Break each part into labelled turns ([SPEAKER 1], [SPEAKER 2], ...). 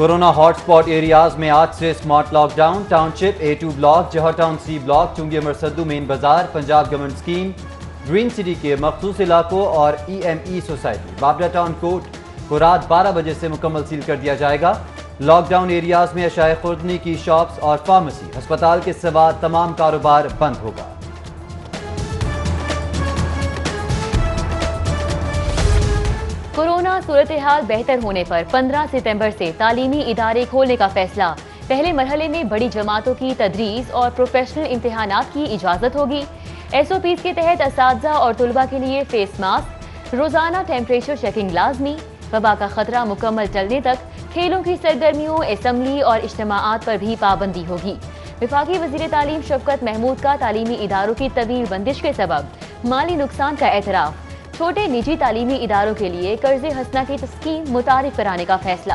[SPEAKER 1] Corona hot spot areas میں آج سے اسمارٹ لاک ڈاؤن. ٹاؤن شپ A2 بلاک, جوہر town C block, چنگی مرسدو مین بازار, Punjab government scheme, green city کے مخصوص علاقوں اور EME سوسائٹی. بابڈا ٹاؤن کوٹ کو رات 12 بجے سے مکمل سیل کر دیا جائے گا. لاک ڈاؤن ایریاز میں اشیاء خوردنی کی شاپس اور فارمیسی, ہسپتال کے سوا تمام کاروبار بند ہوگا.
[SPEAKER 2] کورونا صورتحال بہتر ہونے پر 15 ستمبر سے تعلیمی ادارے کھولنے کا فیصلہ. پہلے مرحلے میں بڑی جماعتوں کی تدریس اور پروفیشنل امتحانات کی اجازت ہوگی. SOPs کے تحت اساتذہ اور طلباء کے لیے فیس ماسک, روزانہ ٹیمپریچر چیکنگ لازمی. وبا کا خطرہ مکمل ٹلنے تک کھیلوں کی سرگرمیوں, اسمبلی اور اجتماعات پر بھی پابندی ہوگی. وفاقی وزیر تعلیم شفقت محمود کا تعلیمی اداروں کی طویل بندش کے سبب مالی نقصان کا اعتراف. چھوٹے نجی تعلیمی اداروں کے لیے قرض حسنہ کی اسکیم متعارف کرانے کا فیصلہ.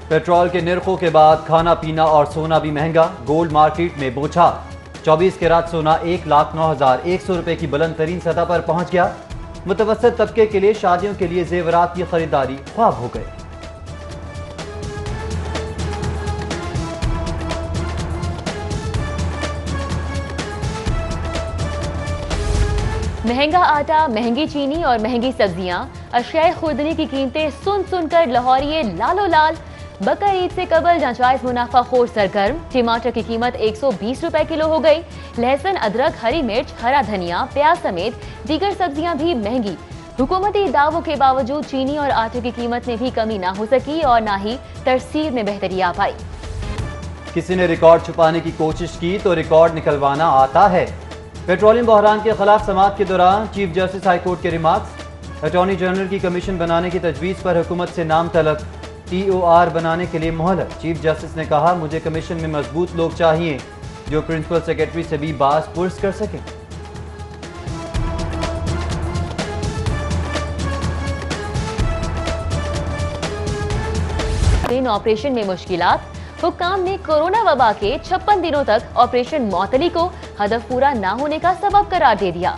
[SPEAKER 1] پیٹرول کے نرخوں کے بعد کھانا پینا اور سونا بھی مہنگا. گولڈ مارکیٹ میں بوچھار. 24 کیرات سونا 1,09,100 روپے کی بلند ترین سطح پر پہنچ گیا. متوسط طبقے کے لیے شادیوں کے لیے زیورات کی خریداری خواب ہو گئے.
[SPEAKER 2] مہنگا آٹا, مہنگی چینی اور مہنگی سبزیاں, اشیاء خوردنی کی قیمتیں سن سن کر لاہوریے لالو لال. بقر عید سے قبل ناجائز منافع خور سرگرم. ٹماٹر کی قیمت 120 روپے کلو ہو گئی. لہسن, ادرک, ہری مرچ, ہرا دھنیا, پیاز سمیت دیگر سبزیاں بھی مہنگی. حکومتی دعووں کے باوجود چینی اور آٹے کی قیمت میں بھی کمی نہ ہو سکی اور نہ ہی ترسیل میں بہتری آ پائی.
[SPEAKER 1] کسی نے ریکارڈ چھپانے کی کوشش کی تو ریکارڈ نکلوانا آتا ہے. پیٹرولیم بحران کے خلاف سماعت کے دوران چیف جسٹس ہائی کورٹ کے ریمارکس. اٹارنی جنرل کی کمیشن بنانے کی تجویز پر حکومت سے نام طلب. TOR بنانے کے لیے مہلت. چیف جسٹس نے کہا, مجھے کمیشن میں مضبوط لوگ چاہیے جو پرنسپل سیکرٹری سے بھی باز پرس کر سکیں.
[SPEAKER 2] آپریشن میں مشکلات. حکام نے کورونا وبا کے 56 دنوں تک آپریشن معطلی کو ہدف پورا نہ ہونے کا سبب قرار دے دیا.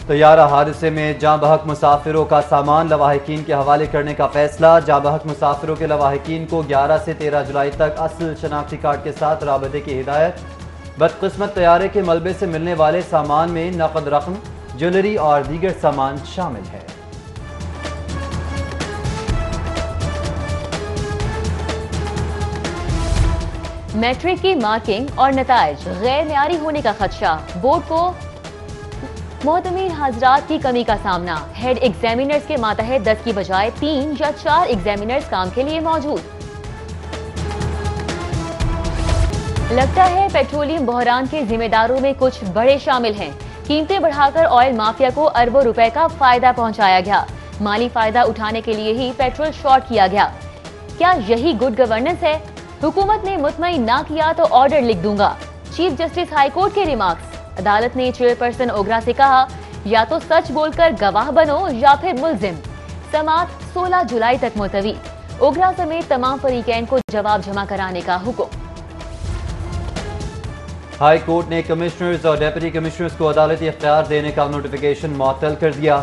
[SPEAKER 1] طیارہ حادثے میں جاں بحق مسافروں کا سامان لواحقین کے حوالے کرنے کا فیصلہ. جاں بحق مسافروں کے لواحقین کو 11 سے 13 جولائی تک اصل شناختی کارڈ کے ساتھ رابطے کی ہدایت. بدقسمت طیارے کے ملبے سے ملنے والے سامان میں نقد رقم, جویلری اور دیگر سامان شامل ہے.
[SPEAKER 2] میٹرک کی مارکنگ اور نتائج غیر معیاری ہونے کا خدشہ. بورڈ کو معتمد حضرات کی کمی کا سامنا. ہیڈ ایگزامینرز کے ماتحت 10 کی بجائے 3 یا 4 ایگزامینرز کام کے لیے موجود. لگتا ہے پیٹرولیم بحران کے ذمہ داروں میں کچھ بڑے شامل ہیں. قیمتیں بڑھا کر آئل مافیا کو اربوں روپے کا فائدہ پہنچایا گیا. مالی فائدہ اٹھانے کے لیے ہی پیٹرول شارٹ کیا گیا. کیا یہی گڈ گورننس ہے؟ حکومت نے مطمئن نہ کیا تو آرڈر لکھ دوں گا. چیف جسٹس ہائی کورٹ کے ریمارکس. عدالت نے چیئرپرسن اوگرا سے کہا, یا تو سچ بول کر گواہ بنو یا پھر ملزم. سماعت 16 جولائی تک ملتوی. اوگرا سمیت تمام فریقین کو جواب جمع کرانے کا حکم.
[SPEAKER 1] ہائی کورٹ نے کمشنرز اور ڈیپٹی کمشنرز کو عدالتی اختیار دینے کا نوٹیفیکیشن معطل کر دیا.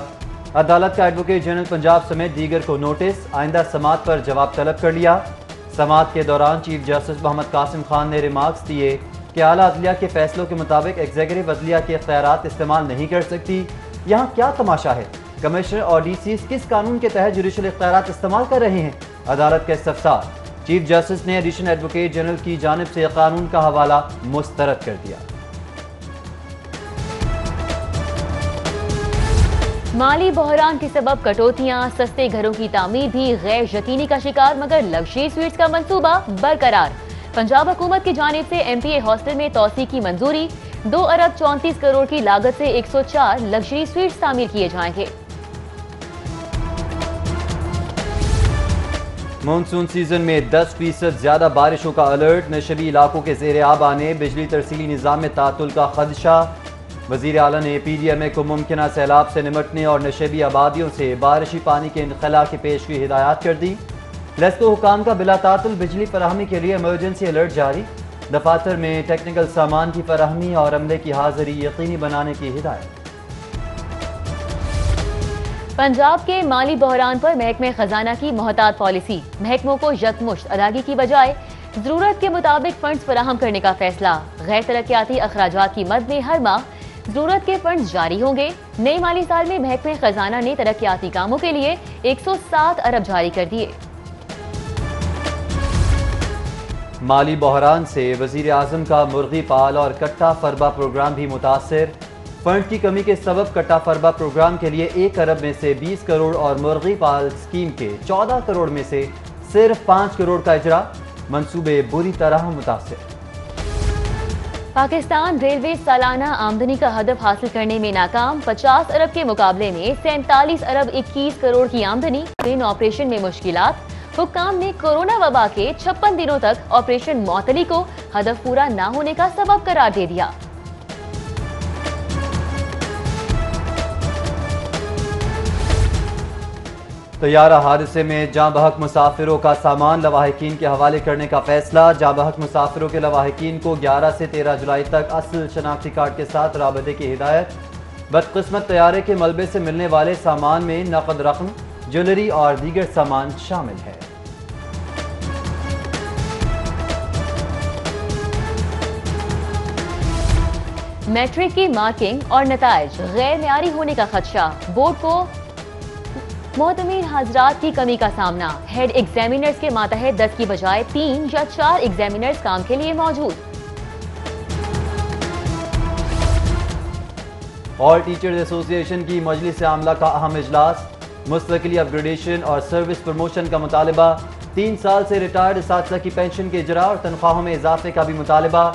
[SPEAKER 1] عدالت کا ایڈوکیٹ جنرل پنجاب سمیت دیگر کو نوٹس. آئندہ سماعت پر جواب طلب کر لیا. سماعت کے دوران چیف جسٹس محمد قاسم خان نے ریمارکس دیے کہ اعلیٰ عدلیہ کے فیصلوں کے مطابق ایگزیکٹو عدلیہ کے اختیارات استعمال نہیں کر سکتی. یہاں کیا تماشا ہے؟ کمشنر اور DCs کس قانون کے تحت جوڈیشل اختیارات استعمال کر رہے ہیں؟ عدالت کا استفسار. چیف جسٹس نے ایڈیشنل ایڈوکیٹ جنرل کی جانب سے قانون کا حوالہ مسترد کر دیا.
[SPEAKER 2] مالی بحران کے سبب کٹوتیاں, سستے گھروں کی تعمیر بھی غیر یقینی کا شکار, مگر لگژری سویٹس کا منصوبہ برقرار. پنجاب حکومت کی جانب سے MPA ہاسٹل میں توسیع کی منظوری. 2 ارب 34 کروڑ کی لاگت سے 104 لگژری سویٹس تعمیر کیے جائیں گے.
[SPEAKER 1] مونسون سیزن میں 10% زیادہ بارشوں کا الرٹ. نشبی علاقوں کے زیر آب آنے, بجلی ترسیلی نظام میں تعطل کا خدشہ. وزیر اعلیٰ نے PDMA کو ممکنہ سیلاب سے نمٹنے اور نشیبی آبادیوں سے بارشی پانی کے انخلاء کی پیشگی ہدایات کر دی. لیسکو حکام کا بلا تعطل بجلی فراہمی کے لیے ایمرجنسی الرٹ جاری. دفاتر میں ٹیکنیکل سامان کی فراہمی اور عملے کی حاضری یقینی بنانے کی ہدایت۔
[SPEAKER 2] پنجاب کے مالی بحران پر محکمہ خزانہ کی محتاط پالیسی، محکموں کو یکمشت ادائیگی کی بجائے ضرورت کے مطابق فنڈز فراہم کرنے کا فیصلہ۔ غیر ترقیاتی اخراجات کی مد میں ہر ماہ ضرورت کے فنڈز جاری ہوں گے۔ نئے مالی سال میں محکمہ خزانہ نے ترقیاتی کاموں کے لیے 107 ارب جاری کر دیے۔
[SPEAKER 1] مالی بحران سے وزیر اعظم کا مرغی پال اور کٹا فربا پروگرام بھی متاثر۔ فنڈ کی کمی کے سبب کٹا فربا پروگرام کے لیے 1 ارب میں سے 20 کروڑ اور مرغی پال اسکیم کے 14 کروڑ میں سے صرف 5 کروڑ کا اجرا، منصوبے بری طرح متاثر۔
[SPEAKER 2] پاکستان ریلوے سالانہ آمدنی کا ہدف حاصل کرنے میں ناکام، 50 ارب کے مقابلے میں 47 ارب 21 کروڑ کی آمدنی، ٹرین آپریشن میں مشکلات۔ حکام نے کورونا وبا کے 56 دنوں تک آپریشن معطلی کو ہدف پورا نہ ہونے کا سبب قرار دے دیا۔
[SPEAKER 1] طیارہ حادثے میں جاں بحق مسافروں کا سامان لواحقین کے حوالے کرنے کا فیصلہ۔ جاں بحق مسافروں کے لواحقین کو 11 سے 13 جولائی تک اصل شناختی کارڈ کے ساتھ رابطے کی ہدایت۔ بدقسمت طیارے کے ملبے سے ملنے والے سامان میں نقد رقم، جویلری اور دیگر سامان شامل ہے۔
[SPEAKER 2] میٹرک کی مارکنگ اور نتائج غیر معیاری ہونے کا خدشہ، بورڈ کو معتمد حضرات کی کمی کا سامنا۔ ہیڈ ایگزامینرز کے ماتحت 10 کی بجائے 3 یا 4 ایگزامینرز کام کے لیے موجود۔
[SPEAKER 1] اور ٹیچرز ایسوسی ایشن کی مجلس عاملہ کا اہم اجلاس، مستقلی اپ گریڈیشن اور سروس پروموشن کا مطالبہ، 3 سال سے ریٹائرڈ اساتذہ کی پینشن کے اجرا اور تنخواہوں میں اضافے کا بھی مطالبہ۔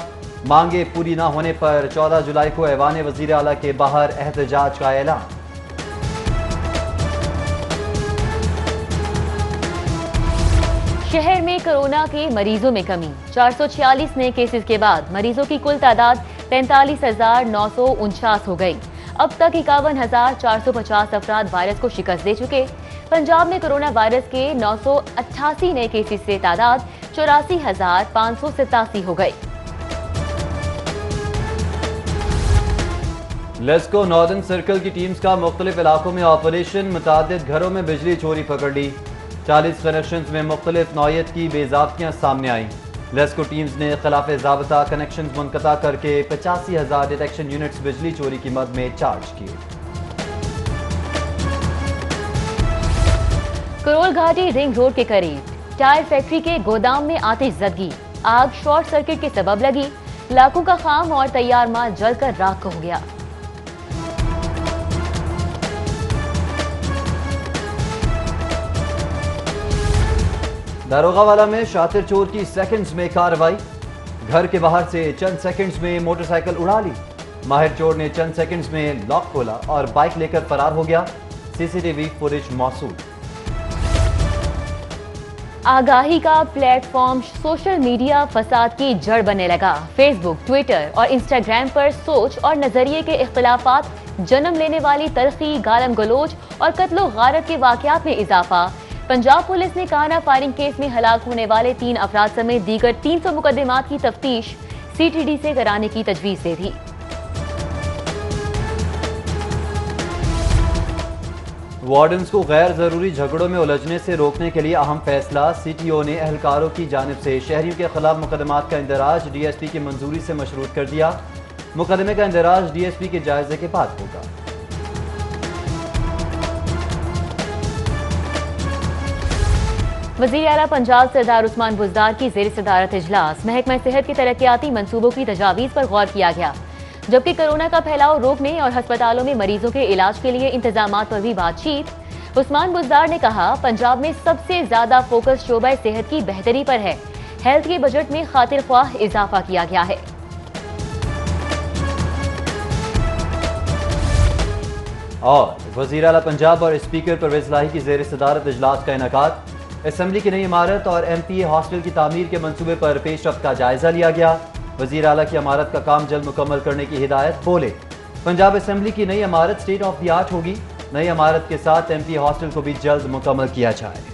[SPEAKER 1] مانگیں پوری نہ ہونے پر 14 جولائی کو ایوان وزیر اعلیٰ کے باہر احتجاج کا اعلان۔
[SPEAKER 2] شہر میں کورونا کے مریضوں میں کمی، 446 نئے کیسز کے بعد مریضوں کی کل تعداد 43,949 ہو گئی۔ اب تک 51,450 افراد وائرس کو شکست دے چکے۔ پنجاب میں کورونا وائرس کے 988 نئے کیسز سے تعداد 84,587 ہو گئی۔
[SPEAKER 1] لیسکو ناردرن سرکل کی ٹیمز کا مختلف علاقوں میں آپریشن، متعدد گھروں میں بجلی چوری پکڑ لی۔ 40 کنیکشنز میں مختلف نوعیت کی بے ضابطگیاں سامنے آئیں۔ لیسکو ٹیمز نے خلاف ضابطہ کنیکشنز منقطع کر کے 85,000 ڈیٹیکشن یونٹس بجلی چوری کی مد میں چارج کیے۔
[SPEAKER 2] کرول گھاٹی رنگ روڈ کے قریب ٹائر فیکٹری کے گودام میں آتش زدگی، آگ شارٹ سرکٹ کے سبب لگی، لاکھوں کا خام اور تیار مال جل کر راکھ ہو گیا۔
[SPEAKER 1] داروغہ والا میں شاطر چور کی سیکنڈز میں کارروائی، گھر کے باہر سے چند سیکنڈز میں موٹر سائیکل اڑا لی۔ ماہر چور نے چند سیکنڈز میں لاک کھولا اور بائک لے کر فرار ہو گیا۔ سی سی ٹی وی فوٹیج موصول۔
[SPEAKER 2] آگاہی کا پلیٹ فارم سوشل میڈیا فساد کی جڑ بننے لگا۔ فیس بک، ٹویٹر اور انسٹاگرام پر سوچ اور نظریے کے اختلافات جنم لینے والی تلخی، گالم گلوچ اور قتل و غارت کے واقعات میں اضافہ۔ پنجاب پولیس نے کانہ فائرنگ کیس میں ہلاک ہونے والے 3 افراد سمیت دیگر 300 مقدمات کی تفتیش سی ٹی ڈی سے کرانے کی تجویز دے دی۔
[SPEAKER 1] وارڈنز کو غیر ضروری جھگڑوں میں الجھنے سے روکنے کے لیے اہم فیصلہ، سی ٹی او نے اہلکاروں کی جانب سے شہریوں کے خلاف مقدمات کا اندراج ڈی ایس پی کی منظوری سے مشروط کر دیا۔ مقدمے کا اندراج ڈی ایس پی کے جائزے کے بعد ہوگا۔
[SPEAKER 2] وزیر اعلیٰ پنجاب سردار عثمان بزدار کی زیر صدارت اجلاس، محکمہ صحت کے ترقیاتی منصوبوں کی تجاویز پر غور کیا گیا، جبکہ کورونا کا پھیلاؤ روکنے اور ہسپتالوں میں مریضوں کے علاج کے لیے انتظامات پر بھی بات چیت۔ عثمان بزدار نے کہا، پنجاب میں سب سے زیادہ فوکس شعبہ صحت کی بہتری پر ہے، ہیلتھ کے بجٹ میں خاطر خواہ اضافہ کیا گیا ہے۔
[SPEAKER 1] اور وزیر اعلیٰ پنجاب اور اسپیکر پرویز الہی کی زیر صدارت اجلاس کا انعقاد، اسمبلی کی نئی عمارت اور ایم پی اے ہاسٹل کی تعمیر کے منصوبے پر پیش رفت کا جائزہ لیا گیا۔ وزیر اعلیٰ کی عمارت کا کام جلد مکمل کرنے کی ہدایت، بولے پنجاب اسمبلی کی نئی عمارت اسٹیٹ آف دی آرٹ ہوگی، نئی عمارت کے ساتھ ایم پی اے ہاسٹل کو بھی جلد مکمل کیا جائے۔